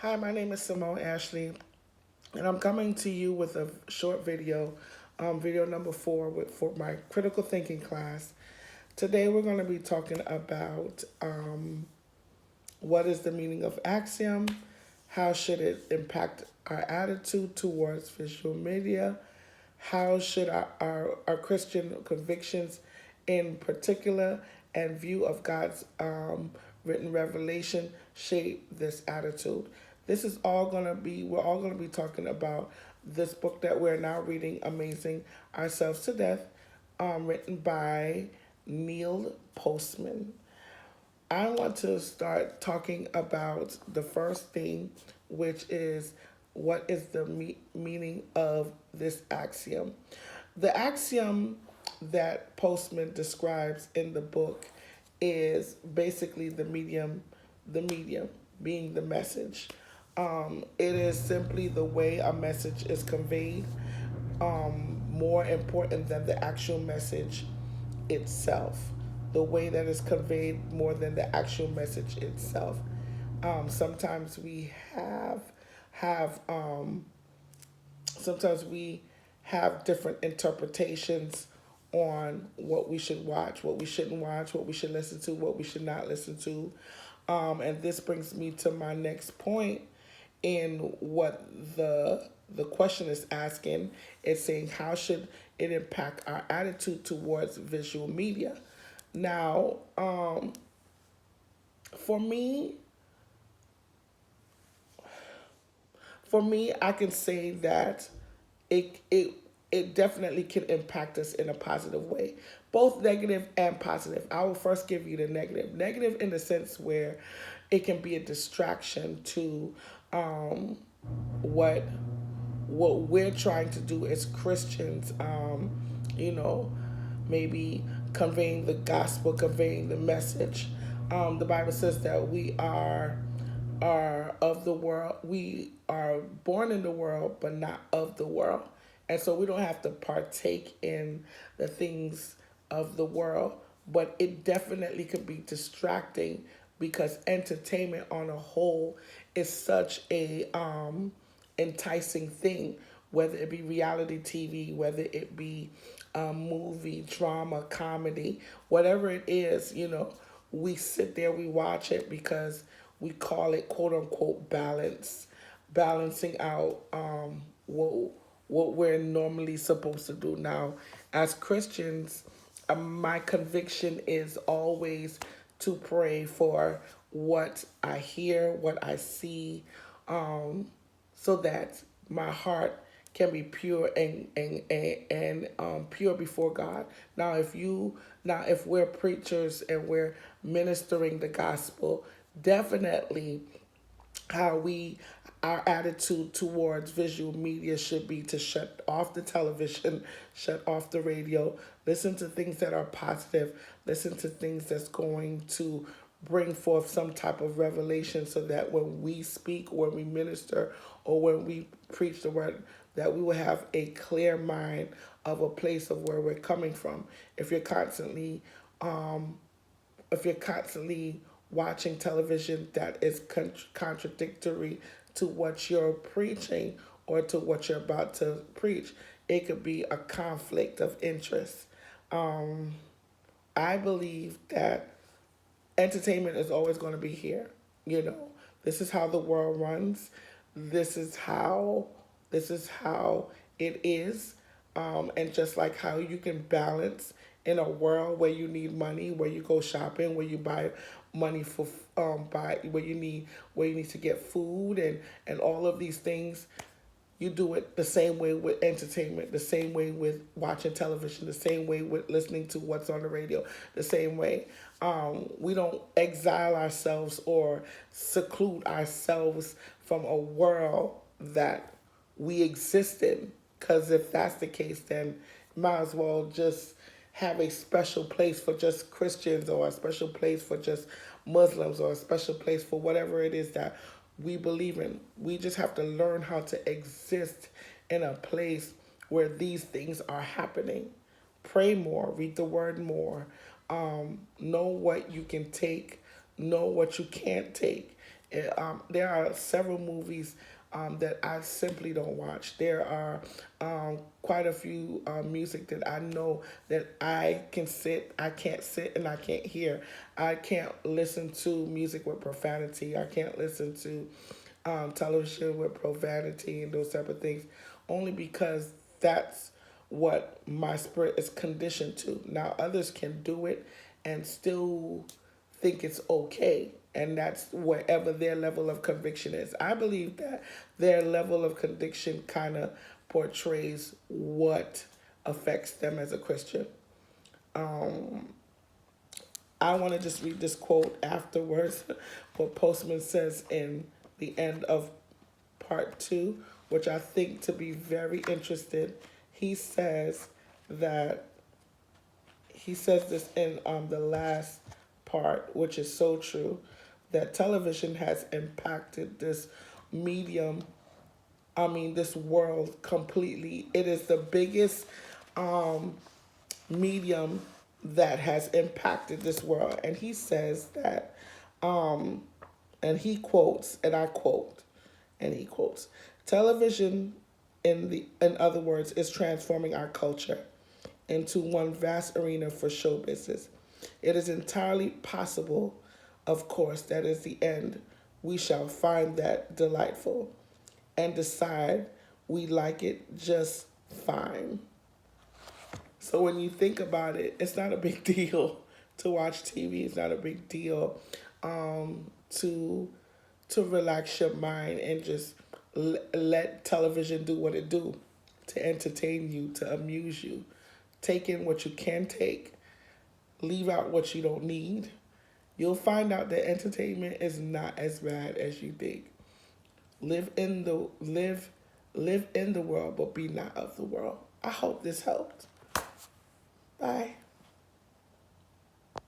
Hi, my name is Simone Ashley, and I'm coming to you with a short video, video number 4 for my critical thinking class. Today, we're going to be talking about what is the meaning of axiom, how should it impact our attitude towards visual media, how should our Christian convictions in particular and view of God's written revelation shape this attitude. This is all going to be, we're all going to be talking about this book that we're now reading, Amazing Ourselves to Death, written by Neil Postman. I want to start talking about the first thing, which is what is the meaning of this axiom. The axiom that Postman describes in the book is basically the medium being the message. It is simply the way a message is conveyed, more important than the actual message itself. The way that is conveyed more than the actual message itself. Sometimes we have sometimes we have different interpretations on what we should watch, what we shouldn't watch, what we should listen to, what we should not listen to. And this brings me to my next point in what the question is asking. It's saying how should it impact our attitude towards visual media. Now, for me, I can say that it definitely can impact us in a positive way, both negative and positive. I will first give you the negative. Negative in the sense where it can be a distraction to um, what we're trying to do as Christians. You know, maybe conveying the gospel, conveying the message. The Bible says that we are of the world. We are born in the world, but not of the world. And so we don't have to partake in the things of the world, but it definitely could be distracting because entertainment on a whole is such a enticing thing, whether it be reality TV, whether it be movie, drama, comedy, whatever it is, we sit there, we watch it because we call it quote unquote balancing out what we're normally supposed to do. Now, as Christians, my conviction is always to pray for what I hear, what I see, so that my heart can be pure and pure before God. If we're preachers and we're ministering the gospel, definitely how we our attitude towards visual media should be to shut off the television, shut off the radio, listen to things that are positive, listen to things that's going to bring forth some type of revelation so that when we speak, when we minister, or when we preach the word, that we will have a clear mind of a place of where we're coming from. If you're constantly if you're constantly watching television that is contradictory to what you're preaching or to what you're about to preach, it could be a conflict of interest. Um, I believe that entertainment is always going to be here. You know, this is how the world runs. This is how it is. And just like how you can balance in a world where you need money, where you go shopping, where you buy money for buy where you need to get food and all of these things, you do it the same way with entertainment, the same way with watching television, the same way with listening to what's on the radio, the same way. We don't exile ourselves or seclude ourselves from a world that we exist in. Because if that's the case, then might as well just have a special place for just Christians or a special place for just Muslims or a special place for whatever it is that we believe in. We just have to learn how to exist in a place where these things are happening. Pray more, read the word more, know what you can take, know what you can't take. There are several movies that I simply don't watch. There are quite a few music that I know that I can't sit and I can't hear. I can't listen to music with profanity. I can't listen to television with profanity and those type of things, only because that's what my spirit is conditioned to. Now others can do it and still think it's okay, and that's wherever their level of conviction is. I believe that their level of conviction kind of portrays what affects them as a Christian. I want to just read this quote afterwards, what Postman says in the end of part two, which I think to be very interesting. He says that he says this in the last part, which is so true, that television has impacted this medium, this world completely. It is the biggest medium that has impacted this world. And he says that, and he quotes, and I quote, and he quotes, television, in other words, is transforming our culture into one vast arena for show business. It is entirely possible, of course, that is the end. We shall find that delightful and decide we like it just fine. So when you think about it, it's not a big deal to watch TV. It's not a big deal to relax your mind and just let television do what it do, to entertain you, to amuse you. Take in what you can take, leave out what you don't need. You'll find out that entertainment is not as bad as you think. Live in the world, but be not of the world. I hope this helped. Bye.